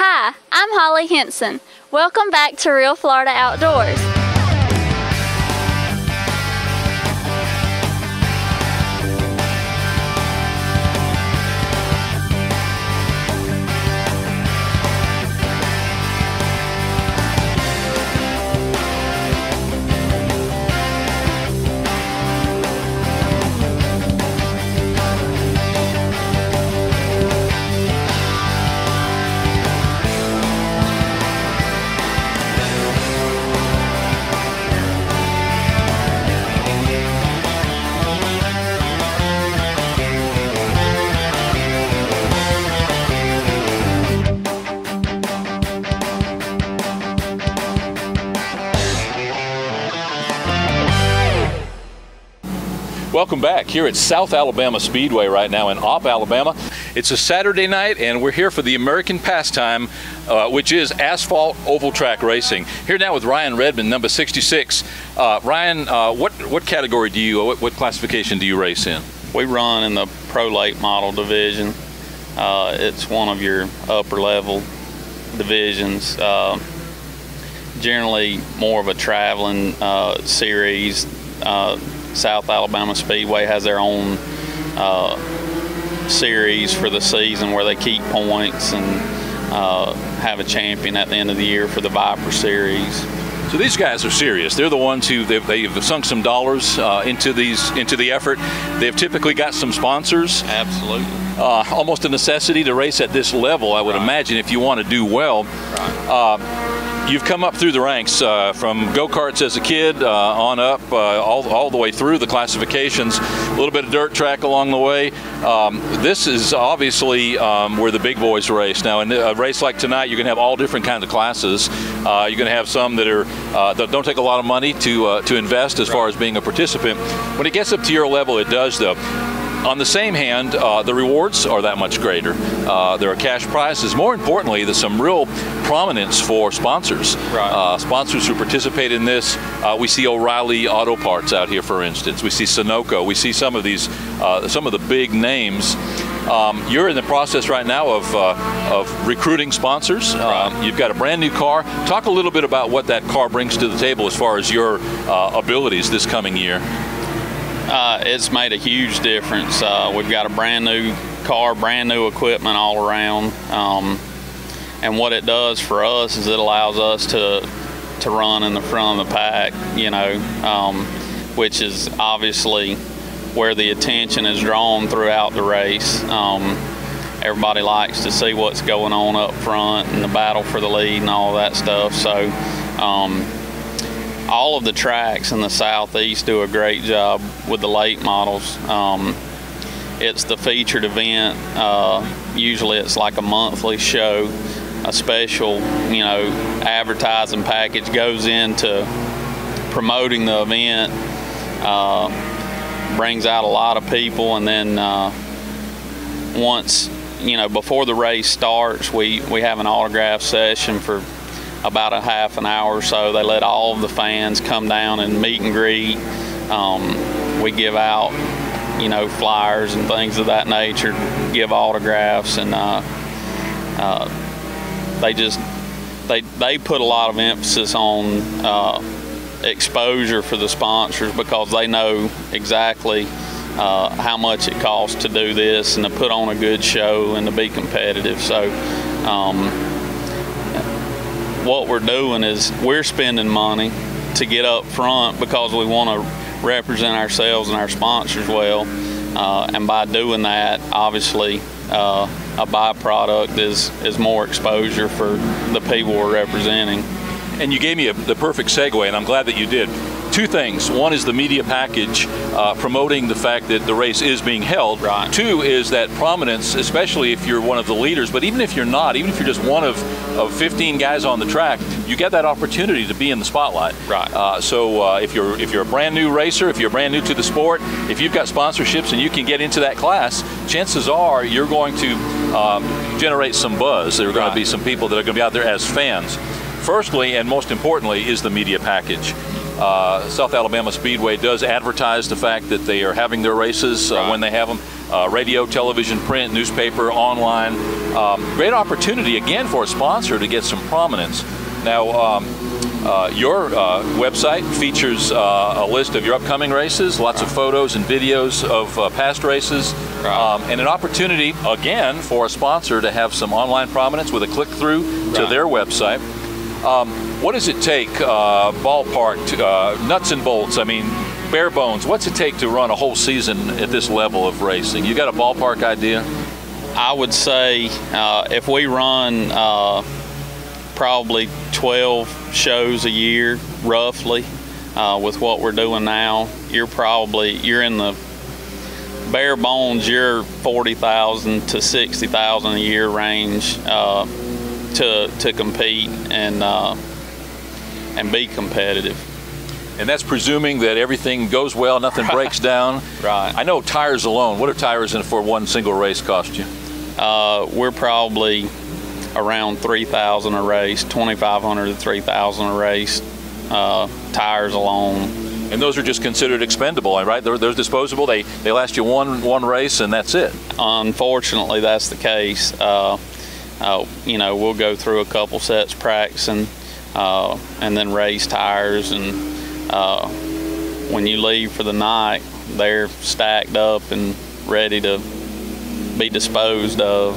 Hi, I'm Holly Henson. Welcome back to Real Florida Outdoors. Welcome back here at South Alabama Speedway right now in Opp, Alabama. It's a Saturday night and we're here for the American pastime, which is asphalt oval track racing. Here now with Ryan Redmon, number 66. Ryan, what category do you, what classification do you race in? We run in the Pro Late Model division. It's one of your upper level divisions. Generally more of a traveling series. South Alabama Speedway has their own series for the season where they keep points and have a champion at the end of the year for the Viper Series. So these guys are serious. They're the ones who they've sunk some dollars into the effort. They've typically got some sponsors. Absolutely. Almost a necessity to race at this level, I would imagine, if you want to do well. Right. You've come up through the ranks from go-karts as a kid on up, all the way through the classifications, a little bit of dirt track along the way. This is obviously where the big boys race. Now, in a race like tonight, you're going to have all different kinds of classes. You're going to have some that are that don't take a lot of money to invest as far as being a participant. When it gets up to your level, it does, though. On the same hand, the rewards are that much greater. There are cash prizes. More importantly, there's some real prominence for sponsors. Right. Sponsors who participate in this. We see O'Reilly Auto Parts out here, for instance. We see Sunoco. We see some of these, some of the big names. You're in the process right now of recruiting sponsors. Right. You've got a brand new car. Talk a little bit about what that car brings to the table as far as your abilities this coming year. It's made a huge difference. We've got a brand new car, brand new equipment all around, and what it does for us is it allows us to run in the front of the pack, you know, which is obviously where the attention is drawn throughout the race. Everybody likes to see what's going on up front and the battle for the lead and all that stuff. So all of the tracks in the Southeast do a great job with the late models. It's the featured event. Usually it's like a monthly show. A special, you know, advertising package goes into promoting the event, brings out a lot of people, and then once, you know, before the race starts, we have an autograph session for about a half an hour or so. They let all of the fans come down and meet and greet. We give out, you know, flyers and things of that nature, give autographs, and they put a lot of emphasis on exposure for the sponsors because they know exactly how much it costs to do this and to put on a good show and to be competitive. So what we're doing is we're spending money to get up front because we want to represent ourselves and our sponsors well, and by doing that, obviously a byproduct is more exposure for the people we're representing. And you gave me the perfect segue, and I'm glad that you did. Two things. One is the media package promoting the fact that the race is being held. Right. Two is that prominence, especially if you're one of the leaders, but even if you're not, even if you're just one of 15 guys on the track, you get that opportunity to be in the spotlight. Right. So if you're a brand new racer, if you're brand new to the sport, if you've got sponsorships and you can get into that class, chances are you're going to generate some buzz. There are going to be some people that are going to be out there as fans. Firstly, and most importantly, is the media package. South Alabama Speedway does advertise the fact that they are having their races when they have them. Radio, television, print, newspaper, online. Great opportunity again for a sponsor to get some prominence. Now, your website features a list of your upcoming races, lots of photos and videos of past races, and an opportunity again for a sponsor to have some online prominence with a click-through to their website. What does it take, ballpark, nuts and bolts, I mean, bare bones, what's it take to run a whole season at this level of racing? You got a ballpark idea? I would say if we run probably 12 shows a year, roughly, with what we're doing now, you're in the bare bones, you're 40,000 to 60,000 a year range to compete and be competitive. And that's presuming that everything goes well, nothing breaks down. Right. I know tires alone. What do tires for one single race cost you? We're probably around 3,000 a race, 2,500 to 3,000 a race, tires alone. And those are just considered expendable, right? They're disposable. They last you one race, and that's it. Unfortunately, that's the case. You know, we'll go through a couple sets practicing, and then race tires, and when you leave for the night, they're stacked up and ready to be disposed of.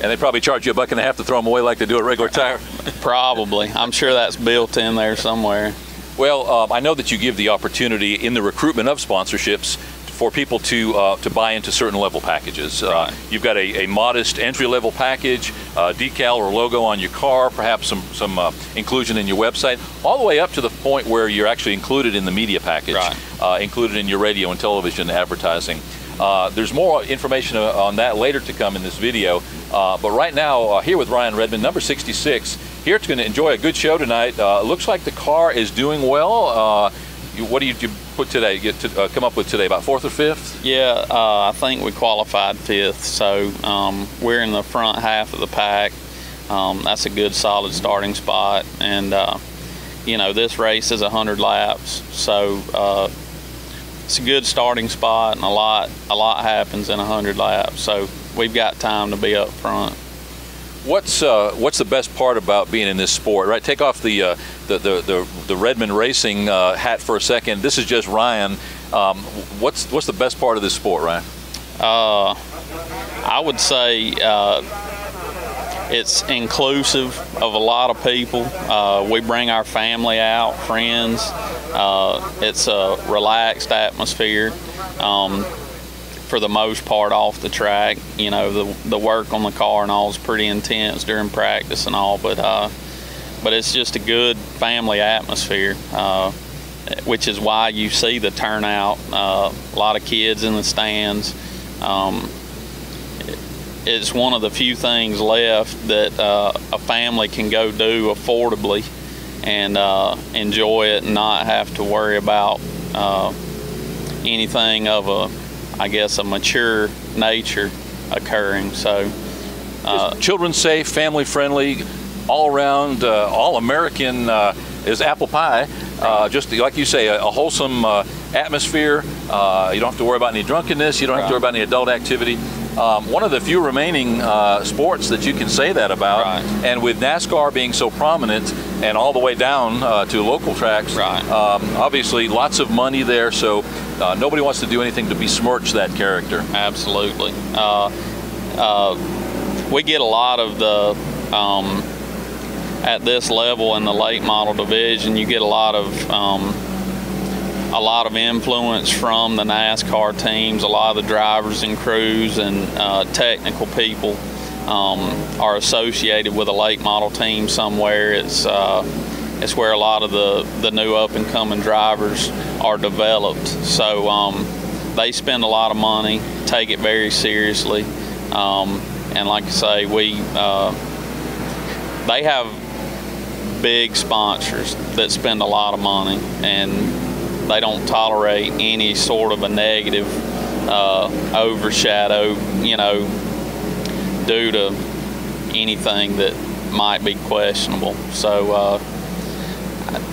And they probably charge you $1.50 to throw them away like they do a regular tire. Probably. I'm sure that's built in there somewhere. Well, I know that you give the opportunity in the recruitment of sponsorships for people to buy into certain level packages. Right. You've got a modest entry-level package, decal or logo on your car, perhaps some inclusion in your website, all the way up to the point where you're actually included in the media package, included in your radio and television advertising. There's more information on that later to come in this video, but right now, here with Ryan Redmon, number 66, here to enjoy a good show tonight. Looks like the car is doing well. What do you put today? Come up with today? About 4th or 5th? Yeah, I think we qualified 5th, so we're in the front half of the pack. That's a good, solid starting spot, and you know, this race is 100 laps, so it's a good starting spot, and a lot happens in 100 laps, so we've got time to be up front. What's the best part about being in this sport? Right, take off the Redmon racing hat for a second. This is just Ryan. What's the best part of this sport, Ryan? I would say it's inclusive of a lot of people. We bring our family out, friends. It's a relaxed atmosphere. For the most part off the track. You know, the work on the car and all is pretty intense during practice and all, but it's just a good family atmosphere, which is why you see the turnout. A lot of kids in the stands. It's one of the few things left that a family can go do affordably and enjoy it and not have to worry about anything of a mature nature occurring. So children safe, family friendly, all around, all American is apple pie. Just like you say, a wholesome atmosphere. You don't have to worry about any drunkenness. You don't have to worry about any adult activity. One of the few remaining sports that you can say that about, and with NASCAR being so prominent and all the way down to local tracks, obviously lots of money there, so nobody wants to do anything to besmirch that character. Absolutely. We get a lot of the, at this level in the late model division, you get a lot of influence from the NASCAR teams. A lot of the drivers and crews and technical people are associated with a late model team somewhere. It's where a lot of the new up and coming drivers are developed. So they spend a lot of money, take it very seriously, and like I say, they have big sponsors that spend a lot of money, and they don't tolerate any sort of a negative overshadow, you know, due to anything that might be questionable. So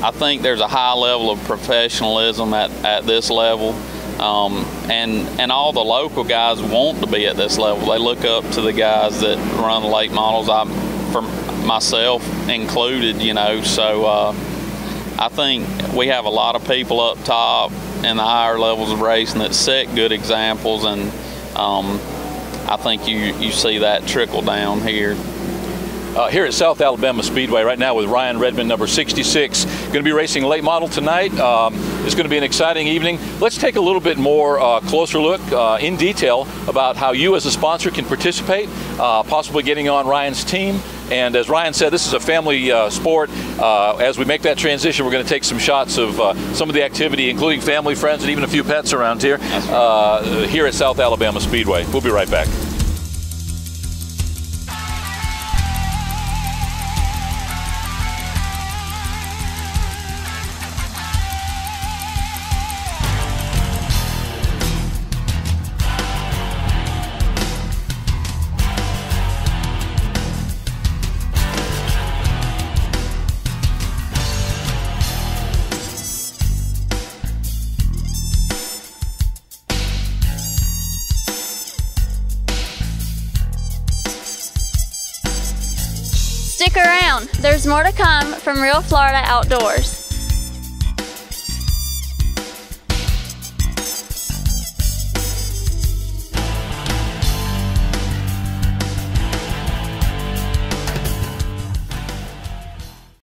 I think there's a high level of professionalism at this level, and all the local guys want to be at this level. They look up to the guys that run the late models, for myself included, you know. So I think we have a lot of people up top in the higher levels of racing that set good examples, and I think you see that trickle down here. Here at South Alabama Speedway right now with Ryan Redmon, number 66. Going to be racing late model tonight. It's going to be an exciting evening. Let's take a little bit more closer look in detail about how you as a sponsor can participate, possibly getting on Ryan's team. And as Ryan said, this is a family sport. As we make that transition, we're going to take some shots of some of the activity, including family, friends, and even a few pets around here, here at South Alabama Speedway. We'll be right back. Stick around, there's more to come from Real Florida Outdoors.